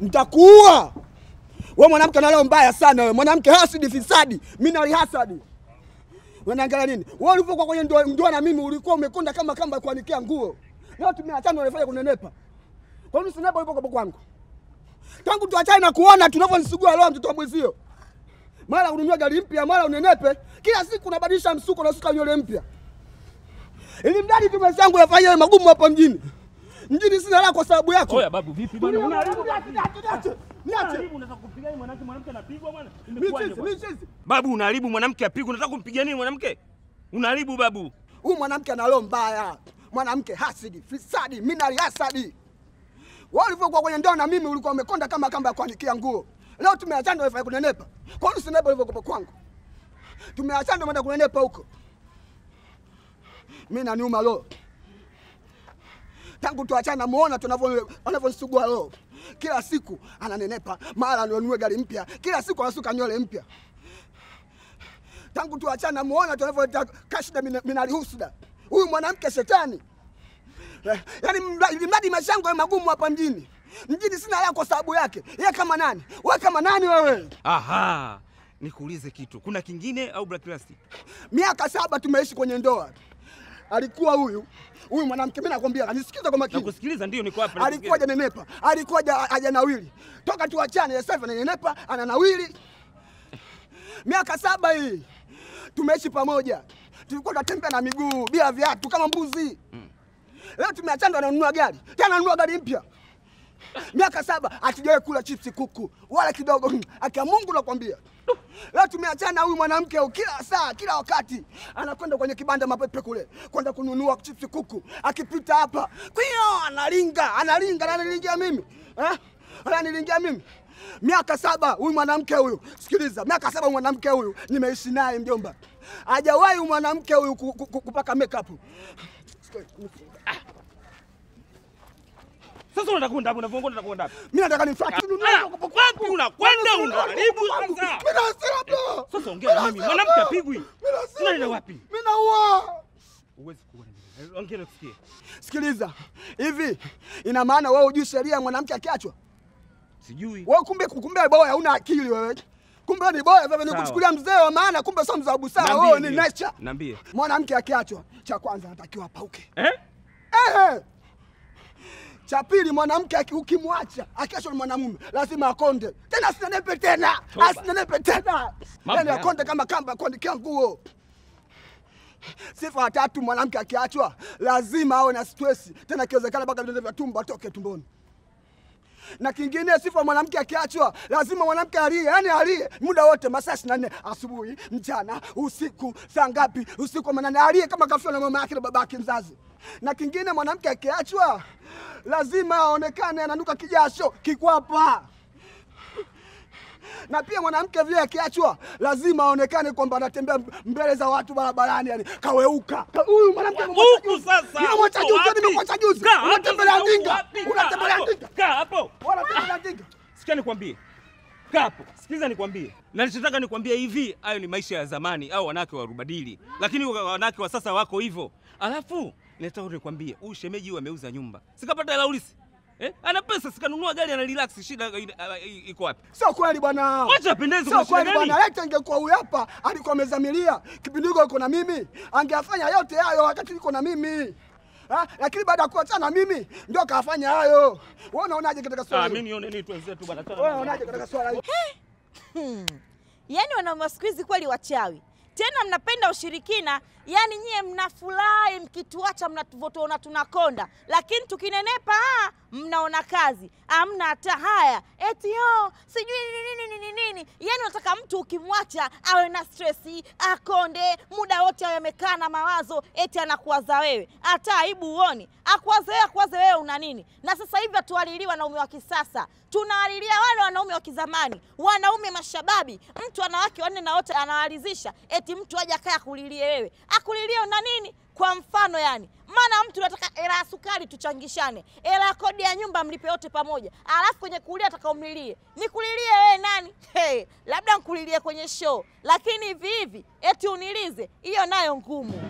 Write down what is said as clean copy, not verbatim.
Nitakuua. Wewe mwanamke na leo mbaya sana wewe. Mwanamke hasidi fisadi. Mimi na hasadi. Unaangalia nini? Wewe ulipokuwa kwenye ndoa na mimi ulikuwa umekonda kama kamba kuanikia nguo. Leo tumeachana unafanya kunenepa. Kwa nini usinepa ulipokuwa kwangu? Tangu tuachane na kuona tunavyonsugua roho mtoto mwezio. Mara ununua gari mpya, mara unenepe. Kila siku unabadilisha msuko na suka nywele mpya. Ili mdadi tu maisha yangu yafanye magumu hapa mjini. Mjini sina la kwa sababu yako. Oya babu vipi bwana? Unaharibu. Niache. Unataka kumpiga mwanamke anapigwa bwana? Mimi Babu unaharibu mwanamke apigwe. Unataka kumpiga nini mwanamke? Unaharibu babu. Huyu mwanamke ana roho mbaya. Mwanamke hasidi, fisadi, mimi na hasadi. Wewe ulivyokuwa kwenye ndoa na mimi ulikuwa umekonda kama kamba ya kuanikia nguo. Leo tumeachana wewe kunenepa. Kwa nini usinepa ulivyokuwa kwangu? Tumeachana umeenda kunenepa huko. Mimi na niuma roho. Tangu tuachana muona tunavyosugua roho. Kila siku ananenepa, mara anunue gari mpya, kila siku anasuka nywele mpya. Tangu tuachana muona tunavyoleta kashida minali husda. Huyu mwanamke shetani. Yaani mradi maisha yangu magumu hapa mjini. Mjini sina hela kwa sababu yake. Yeye kama nani? Wewe kama nani wewe? Aha. Nikuulize kitu. Kuna kingine au Black? Miaka 7 tumeishi kwenye ndoa. Alikuwa huyu mwanamke mimi nakwambia anisikiza kwa makini. Nakusikiliza ndio niko hapa. Alikuwa hajanenepa, alikuwa hajanawili. Toka tuachane sasa hivi ananenepa, ananawili. Miaka 7 hii tumeishi pamoja. Tulikuwa tunatembea na miguu bila viatu kama mbuzi. Leo tumeachana ananunua gari. Tena ananunua gari mpya. Miaka 7 hatujawahi kula chipsi kuku wala kidogo. Akia Mungu nakwambia. Leo tumeachana huyu mwanamke kila saa, kila wakati anakwenda kwenye kibanda mapepe kule, kwenda kununua chipsi kuku. Akipita hapa, kwio ananilingia mimi. Ananilingia mimi. Miaka 7 huyu mwanamke huyu. Sikiliza, miaka 7 mwanamke huyu nimeishi naye mjomba. Hajawahi mwanamke huyu kupaka makeup. Sasa unataka kwenda hapo? Mimi nataka nifuate. Wapi unakwenda unaharibu sasa? Mimi nasema bro. Sasa ongea na mimi. Mwanamke apigwi. Unaenda wapi? Mimi naua. Uwezi kuona mimi. Ongea nisikie. Sikiliza. Hivi ina maana wewe hujui sheria ya mwanamke akiachwa? Sijui. Wewe kumbe boya huna akili wewe. Kumbe ni boya wewe nikuchukulia mzee wa maana kumbe sio mzee wa busara wewe ni nature. Niambie. Mwanamke akiachwa cha kwanza anatakiwa apauke. Eh? Cha pili mwanamke ukimwacha akiachwa na mwanamume lazima akonde. Tena asinenepe tena. Asinenepe tena. Yaani akonde kama kamba kuandikia nguo. Sifa ya 3 mwanamke akiachwa lazima awe na stress. Tena kiwezekana mpaka vidonda vya tumbo atoke tumboni. Na kingine sifa mwanamke akiachwa lazima mwanamke alie, yani alie muda wote masaa 24 asubuhi, mchana, usiku, saa ngapi, usiku manane alie kama kafiwa na mama yake na baba yake mzazi. Na kingine mwanamke akiachwa lazima aonekane ananuka kijasho, kikwapa. Na pia mwanamke vile akiachwa lazima aonekane kwamba anatembea mbele za watu barabarani yani kaweuka. Huyu mwanamke huku sasa. Nimemwacha juzi, nimemwacha juzi. Unatembelea ndinga. Unatembelea ndinga. Kaa hapo. Unatembelea ndinga. Sikia nikwambie. Kaa hapo. Sikiliza nikwambie. Na nilichotaka nikwambie hivi, hayo ni maisha ya zamani au wanawake warubadili. Lakini wanawake wa sasa wako hivyo. Alafu nataka nikwambie, huyu shemeji huyu ameuza nyumba. Sikapata hela ulisi. Ana pesa sikanunua gari ana relax, shida iko wapi? Sio kweli bwana. Acha pendeze kwa kweli bwana. Leta ingekuwa huyu hapa alikuwa amezamilia. Kipindi hicho yuko na mimi, angefanya yote hayo wakati yuko na mimi. Lakini baada ya kuachana mimi ndio kafanya hayo. Wewe unaonaje katika swala hili? Mimi nione ni tuanze tu bwana. Wewe unaonaje katika swala hili? Yaani wanaume siku hizi kweli wachawi. Tena mnapenda ushirikina, yani nyie mnafurahi mkituacha mnatuvotoona tunakonda, lakini tukinenepa mnaona kazi. Hamna hata haya. Eti sijui nini. Yaani unataka mtu ukimwacha awe na stressi, akonde, muda wote awe amekaa na mawazo, eti anakuwaza wewe. Hata aibu uoni. Akuwaze wewe una nini? Na sasa hivi hatualiliwa wanaume wa kisasa. Tunawalilia wale wanaume wa kizamani, wanaume mashababi. Mtu wanawake wanne na wote anawalizisha, eti mtu aje akaya kulilie wewe. Akulilie una nini? Kwa mfano yani, maana mtu anataka hela ya sukari tuchangishane, hela ya kodi ya nyumba mlipe wote pamoja, alafu kwenye kulia atakaomlilie. Nikulilie wewe nani? Labda nikulilie kwenye show, lakini hivi eti unilize, hiyo nayo ngumu.